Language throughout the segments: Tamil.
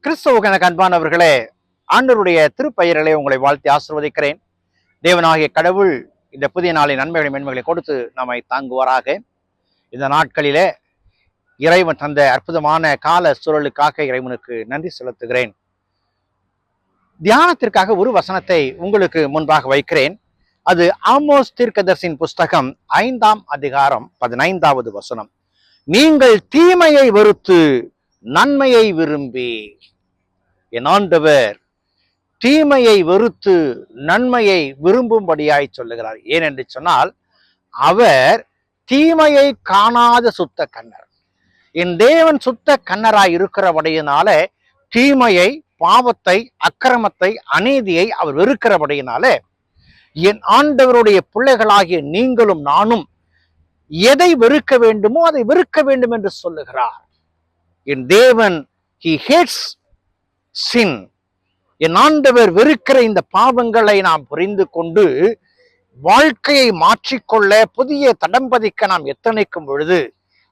கிறிஸ்துவுக்கு எனக்கு அன்பானவர்களே, ஆண்டவருடைய திருப்பெயரிலே உங்களை வாழ்த்தி ஆசீர்வதிக்கிறேன். தேவனாகிய கடவுள் இந்த புதிய நாளின் நன்மைகளை மேன்மைகளை கொடுத்து நம்மை தாங்குவாராக. இந்த நாட்களிலே இறைவன் தந்த அற்புதமான கால சூழலுக்காக இறைவனுக்கு நன்றி செலுத்துகிறேன். தியானத்திற்காக ஒரு வசனத்தை உங்களுக்கு முன்பாக வைக்கிறேன். அது ஆமோஸ் தீர்க்கதரிசியின் புஸ்தகம் 5ஆம் அதிகாரம் 15வது வசனம். நீங்கள் தீமையை வெறுத்து நன்மையை விரும்பி. என் ஆண்டவர் தீமையை வெறுத்து நன்மையை விரும்பும்படியாய் சொல்லுகிறார். ஏனென்று சொன்னால், அவர் தீமையை காணாத சுத்த கண்ணர். என் தேவன் சுத்த கண்ணராய் இருக்கிறபடியினால தீமையை, பாவத்தை, அக்கிரமத்தை, அநீதியை அவர் வெறுக்கிறபடியினால என் ஆண்டவருடைய பிள்ளைகளாகிய நீங்களும் நானும் எதை வெறுக்க வேண்டுமோ அதை வெறுக்க வேண்டும் என்று சொல்லுகிறார். என் தேவன் he hates sin. என் ஆண்டவர் வெறுக்கிற இந்த பாவங்களை நாம் புரிந்து கொண்டு வாழ்க்கையை மாற்றிக்கொள்ள புதிய தடம்பதிக்க நாம் எத்தனைக்கும் பொழுது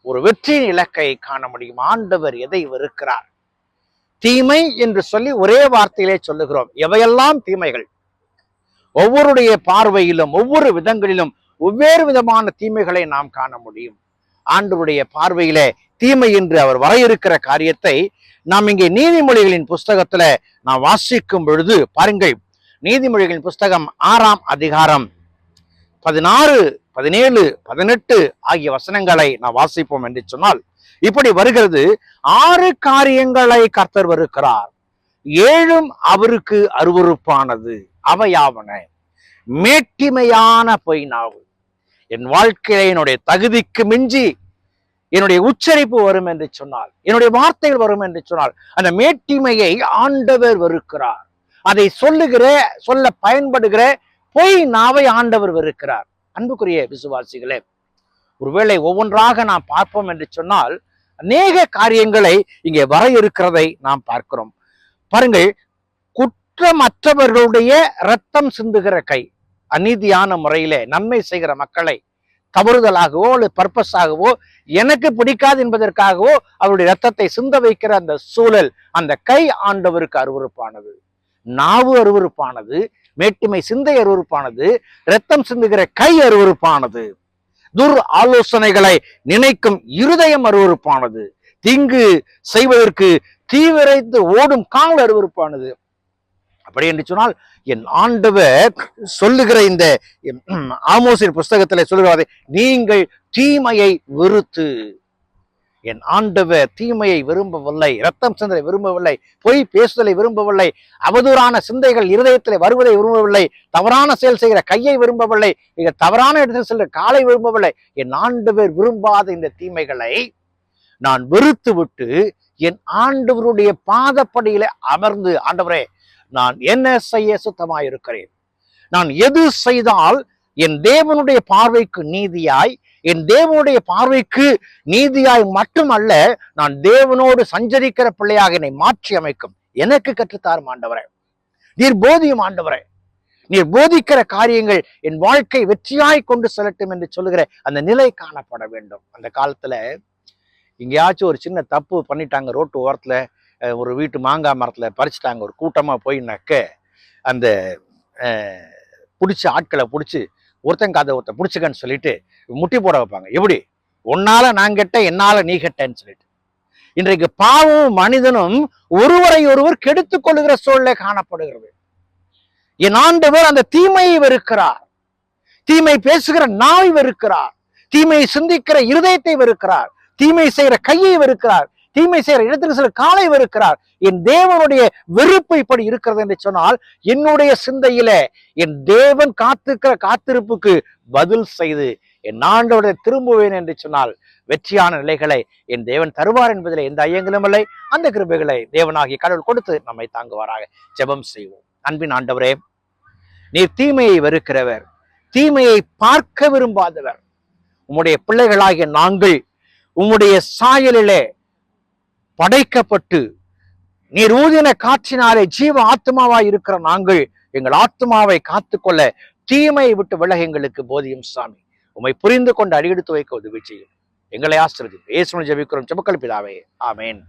ஒரு வெற்றியின் இலக்கை காண முடியும். ஆண்டவர் எதை வெறுக்கிறார்? தீமை என்று சொல்லி ஒரே வார்த்தையிலே சொல்லுகிறோம். எவையெல்லாம் தீமைகள்? ஒவ்வொருடைய பார்வையிலும் ஒவ்வொரு விதங்களிலும் ஒவ்வொரு விதமான தீமைகளை நாம் காண முடியும். ஆண்டவருடைய பார்வையிலே தீமை என்று அவர் வரையறுக்கிற காரியத்தை நாம் இங்கே நீதிமொழிகளின் புஸ்தகத்துல நாம் வாசிக்கும் பொழுது பாருங்கள். நீதிமொழிகளின் புஸ்தகம் 6ஆம் அதிகாரம் 16, 17, 18 ஆகிய வசனங்களை நாம் வாசிப்போம் என்று சொன்னால் இப்படி வருகிறது. 6 காரியங்களை கர்த்தர் வெறுக்கிறார், 7 அவருக்கு அருவருப்பானது. அவையாவன: மேட்டிமையான பொய் நாவு. என் வாழ்க்கையில என்னுடைய தகுதிக்கு மிஞ்சி என்னுடைய உச்சரிப்பு வரும் என்று சொன்னால், என்னுடைய வார்த்தைகள் வரும் என்று சொன்னால், அந்த மேட்டிமையை ஆண்டவர் வெறுக்கிறார். அதை சொல்ல பயன்படுகிற பொய் நாவை ஆண்டவர் வெறுக்கிறார். அன்புக்குரிய விசுவாசிகளே, ஒருவேளை ஒவ்வொன்றாக நாம் பார்ப்போம் என்று சொன்னால் அநேக காரியங்களை இங்கே வர இருக்கிறதை நாம் பார்க்கிறோம். பாருங்கள், குற்றமற்றவர்களுடைய இரத்தம் சிந்துகிற கை. அநீதியான முறையிலே நன்மை செய்கிற மக்களை தவறுதலாகவோ அல்லது பர்பஸாகவோ, எனக்கு பிடிக்காது என்பதற்காகவோ அவருடைய இரத்தத்தை சிந்த வைக்கிற அந்த சூழல், அந்த கை ஆண்டவருக்கு அருவருப்பானது. நாவு அருவருப்பானது, மேட்டுமை சிந்தை அருவருப்பானது, இரத்தம் சிந்துகிற கை அருவருப்பானது, துர் ஆலோசனைகளை நினைக்கும் இருதயம் அருவருப்பானது, தீங்கு செய்வதற்கு தீவிரைத்து ஓடும் கால் அருவருப்பானது. அப்படி என்று சொன்னால் என் ஆண்டவர் சொல்லுகிற இந்த ஆமோசின் புஸ்தகத்தில் சொல்லுகிறார், நீங்கள் தீமையை வெறுத்து. என் ஆண்டவர் தீமையை விரும்பவில்லை, இரத்தம் சிந்தனை விரும்பவில்லை, பொய் பேசுதலை விரும்பவில்லை, அவதூறான சிந்தைகள் இருதயத்தில் வருவதை விரும்பவில்லை, தவறான செயல் செய்கிற கையை விரும்பவில்லை, மிக தவறான இடத்தில் செல்கிற காலை விரும்பவில்லை. என் ஆண்டவர் விரும்பாத இந்த தீமைகளை நான் வெறுத்து விட்டு என் ஆண்டவருடைய பாதப்படியில அமர்ந்து, ஆண்டவரே நான் என்ன செய்ய சுத்தமாயிருக்கிறேன், நான் எது செய்தால் என் தேவனுடைய பார்வைக்கு நீதியாய், என் தேவனுடைய பார்வைக்கு நீதியாய் மட்டுமல்ல, நான் தேவனோடு சஞ்சரிக்கிற பிள்ளையாக என்னை மாற்றி அமைக்கும் எனக்கு கற்றுத்தாரும் ஆண்டவரே. நீர் போதியும் ஆண்டவரே, நீர் போதிக்கிற காரியங்கள் என் வாழ்க்கை வெற்றியாய் கொண்டு செல்லட்டும் என்று சொல்லுகிற அந்த நிலை காணப்பட வேண்டும். அந்த காலத்துல எங்கேயாச்சும் ஒரு சின்ன தப்பு பண்ணிட்டாங்க, ரோட்டு ஓரத்துல ஒரு வீட்டு மாங்காய் மரத்துல பறிச்சுட்டாங்க, ஒரு கூட்டமா போயினாக்க அந்த பிடிச்ச ஆட்களை பிடிச்சி ஒருத்தன் காதை ஒருத்தன் பிடிச்சிக்கன்னு சொல்லிட்டு முட்டி போட வைப்பாங்க. எப்படி? உன்னால நான் கெட்ட, என்னால நீ கெட்டன்னு சொல்லிட்டு. இன்றைக்கு பாவமும் மனிதனும் ஒருவரை ஒருவர் கெடுத்துக் கொள்ளுகிற சூழலை காணப்படுகிறது. என் ஆண்டவர் அந்த தீமையை வெறுக்கிறார், தீமை பேசுகிற நாவை வெறுக்கிறார், தீமையை சிந்திக்கிற இருதயத்தை வெறுக்கிறார், தீமை செய்கிற கையை வெறுக்கிறார், தீமை செய்கிற இடத்துக்கு சில காலை வெறுக்கிறார். என் தேவனுடைய வெறுப்பு இப்படி இருக்கிறது என்று சொன்னால், என்னுடைய சிந்தையில என் தேவன் காத்திருக்கிற காத்திருப்புக்கு பதில் செய்து என் ஆண்டவரை திரும்புவேன் என்று சொன்னால் வெற்றியான நிலைகளை என் தேவன் தருவார் என்பதில் எந்த ஐயங்களும் இல்லை. அந்த கிருபைகளை தேவனாகிய கடவுள் கொடுத்து நம்மை தாங்குவாராக. ஜெபம் செய்வோம். அன்பின் ஆண்டவரே, நீர் தீமையை வெறுக்கிறவர், தீமையை பார்க்க விரும்பாதவர். உம்முடைய பிள்ளைகளாகிய நாங்கள் உம்முடைய சாயலிலே படைக்கப்பட்டு நீர் ஊதின காற்றினாலே ஜீவ ஆத்மாவாய் இருக்கிற நாங்கள் எங்கள் ஆத்மாவை காத்துக்கொள்ள தீமையை விட்டு விலக எங்களுக்கு போதியும் சாமி. உம்மை புரிந்து கொண்டு அடியெடுத்து வைக்க உதவி செய்யும். எங்களை ஆசீர்வதியும். இயேசுவின் ஜெபிக்கிறோம் ஜெபங்கள் பிதாவே. ஆமென்.